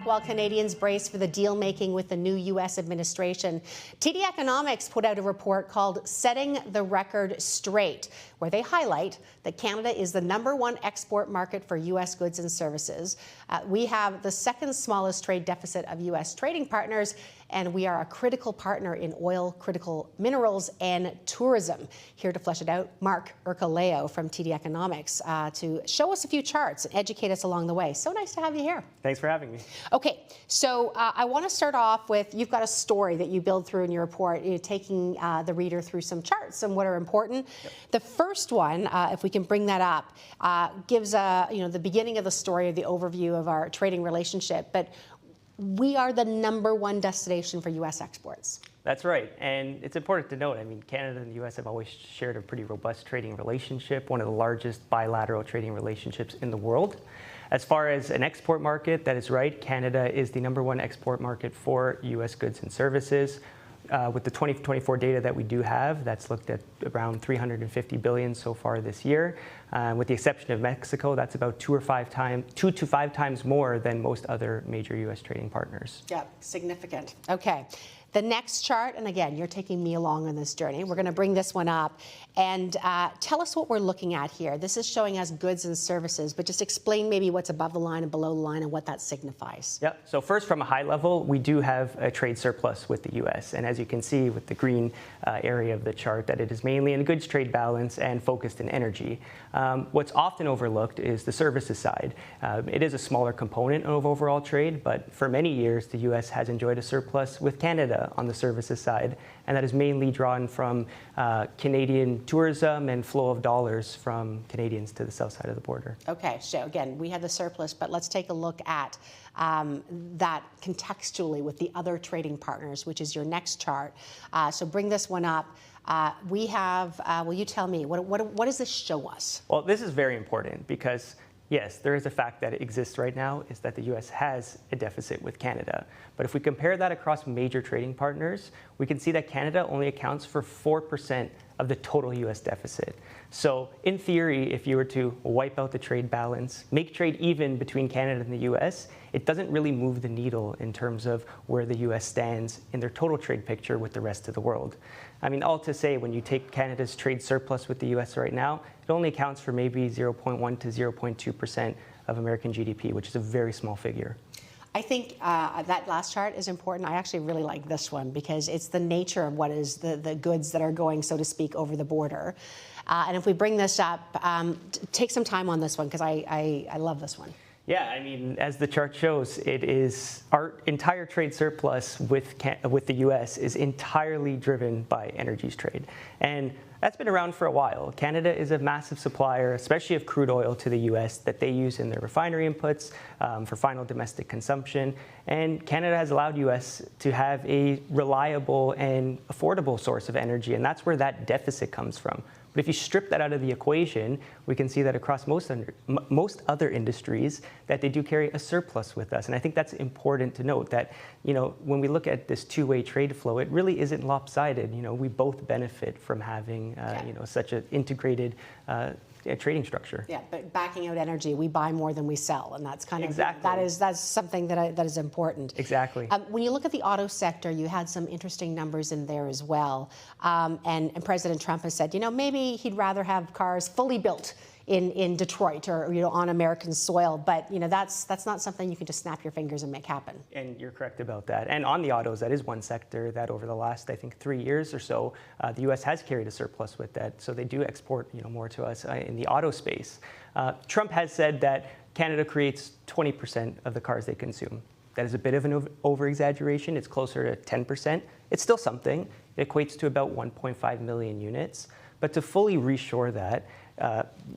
While Canadians brace for the deal-making with the new U.S. administration, TD Economics put out a report called Setting the Record Straight, where they highlight that Canada is the #1 export market for U.S. goods and services. We have the second smallest trade deficit of U.S. trading partners, and we are a critical partner in oil, critical minerals, and tourism. Here to flesh it out, Mark Urcoleo from TD Economics to show us a few charts and educate us along the way. So nice to have you here. Thanks for having me. Okay, so I want to start off with, you've got a story that you build through in your report, taking the reader through some charts and what are important. Yep. The first one, if we can bring that up, gives the beginning of the story, of the overview of our trading relationship. But we are the #1 destination for U.S. exports. That's right, and it's important to note, Canada and the U.S. have always shared a pretty robust trading relationship, one of the largest bilateral trading relationships in the world. As far as an export market, that is right, Canada is the #1 export market for U.S. goods and services. With the 2024 data that we do have, that's looked at around $350 billion so far this year. With the exception of Mexico, that's about 2 to 5 times more than most other major U.S. trading partners. Yeah, significant. Okay. The next chart, and again, you're taking me along on this journey. We're going to bring this one up and tell us what we're looking at here. This is showing us goods and services, but just explain maybe what's above the line and below the line and what that signifies. Yeah, so first from a high level, we do have a trade surplus with the U.S. And as you can see with the green area of the chart, that it is mainly in goods trade balance and focused in energy. What's often overlooked is the services side. It is a smaller component of overall trade, but for many years, the U.S. has enjoyed a surplus with Canada on the services side, and that is mainly drawn from Canadian tourism and flow of dollars from Canadians to the south side of the border. Okay, so again, we have the surplus, but let's take a look at that contextually with the other trading partners, which is your next chart. So bring this one up. We have, will you tell me, what does this show us? Well, this is very important because yes, there is a fact that exists right now, is that the U.S. has a deficit with Canada. But if we compare that across major trading partners, we can see that Canada only accounts for 4% of the total U.S. deficit. So in theory, if you were to wipe out the trade balance, make trade even between Canada and the U.S., it doesn't really move the needle in terms of where the U.S. stands in their total trade picture with the rest of the world. All to say, when you take Canada's trade surplus with the U.S. right now, it only accounts for maybe 0.1 to 0.2% of American GDP, which is a very small figure. I think that last chart is important. I actually really like this one because it's the nature of what is the goods that are going, so to speak, over the border. And if we bring this up, take some time on this one because I love this one. Yeah, as the chart shows, it is our entire trade surplus with the U.S. is entirely driven by energies trade. And that's been around for a while. Canada is a massive supplier, especially of crude oil to the U.S. that they use in their refinery inputs for final domestic consumption. And Canada has allowed U.S. to have a reliable and affordable source of energy, and that's where that deficit comes from. But if you strip that out of the equation, we can see that across most other industries that they do carry a surplus with us. And I think that's important to note that, when we look at this two-way trade flow, it really isn't lopsided. We both benefit from having, such an integrated trading structure. Yeah, but backing out energy, we buy more than we sell, and that's kind of exactly. that's something that is important. Exactly. When you look at the auto sector, you had some interesting numbers in there as well, and President Trump has said, maybe he'd rather have cars fully built in Detroit or on American soil, but that's not something you can just snap your fingers and make happen. And you're correct about that. And on the autos, that is one sector that over the last, I think, 3 years or so, the U.S. has carried a surplus with that. So they do export more to us in the auto space. Trump has said that Canada creates 20% of the cars they consume. That is a bit of an over-exaggeration. It's closer to 10%. It's still something. It equates to about 1.5 million units. But to fully reshore that,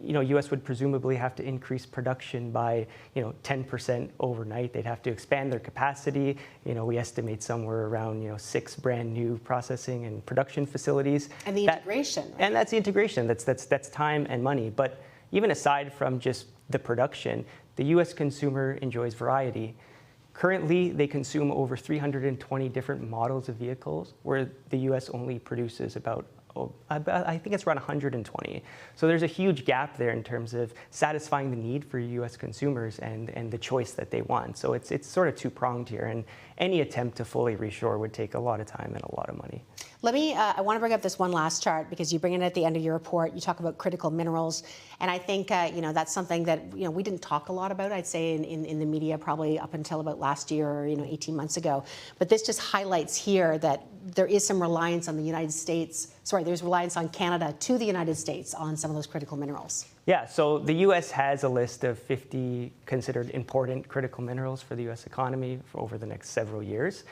U.S. would presumably have to increase production by, 10% overnight. They'd have to expand their capacity. We estimate somewhere around, 6 brand new processing and production facilities. And the integration. Right? And that's the integration. That's time and money. But even aside from just the production, the U.S. consumer enjoys variety. Currently, they consume over 320 different models of vehicles, where the U.S. only produces about I think it's around 120. So there's a huge gap there in terms of satisfying the need for U.S. consumers and the choice that they want. So it's sort of two-pronged here, and any attempt to fully reshore would take a lot of time and a lot of money. I want to bring up this one last chart because you bring it at the end of your report. You talk about critical minerals, and I think that's something that we didn't talk a lot about. I'd say in the media probably up until about last year or 18 months ago. But this just highlights here that there is some reliance on the United States. There's reliance on Canada to the United States on some of those critical minerals. Yeah, so the U.S. has a list of 50 considered important critical minerals for the U.S. economy for over the next several years.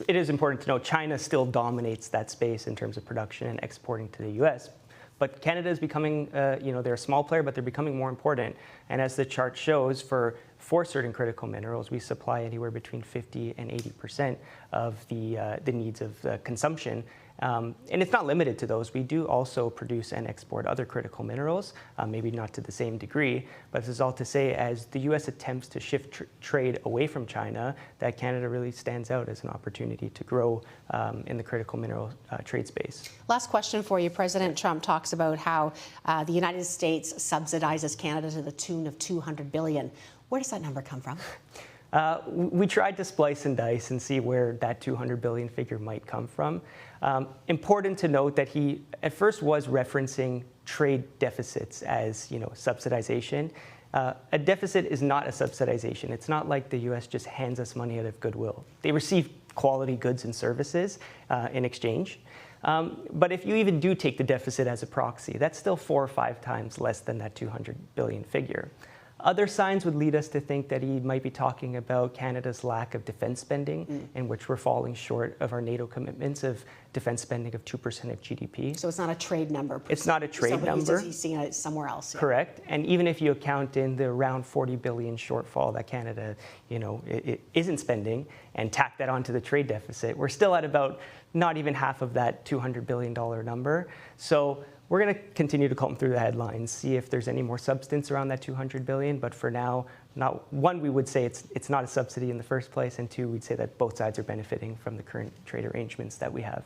It is important to note China still dominates that space in terms of production and exporting to the U.S. But Canada is becoming, they're a small player, but they're becoming more important. And as the chart shows, for certain critical minerals, we supply anywhere between 50 and 80% of the needs of consumption. And it's not limited to those. We do also produce and export other critical minerals, maybe not to the same degree, but this is all to say as the U.S. attempts to shift trade away from China, that Canada really stands out as an opportunity to grow in the critical mineral trade space. Last question for you. President Trump talks about how the United States subsidizes Canada to the tune of $200 billion. Where does that number come from? We tried to splice and dice and see where that $200 billion figure might come from. Important to note that he at first was referencing trade deficits as subsidization. A deficit is not a subsidization. It's not like the U.S. just hands us money out of goodwill. They receive quality goods and services in exchange. But if you even do take the deficit as a proxy, that's still 4 or 5 times less than that $200 billion figure. Other signs would lead us to think that he might be talking about Canada's lack of defense spending, in which we're falling short of our NATO commitments of defense spending of 2% of GDP. So it's not a trade number. It's not a trade number. He's seeing it somewhere else. Yeah. Correct. And even if you account in the around $40 billion shortfall that Canada, it isn't spending, and tack that onto the trade deficit, we're still at about not even half of that $200 billion number. So we're going to continue to comb through the headlines, see if there's any more substance around that $200 billion. But for now, one, we would say it's not a subsidy in the first place, and two, we'd say that both sides are benefiting from the current trade arrangements that we have.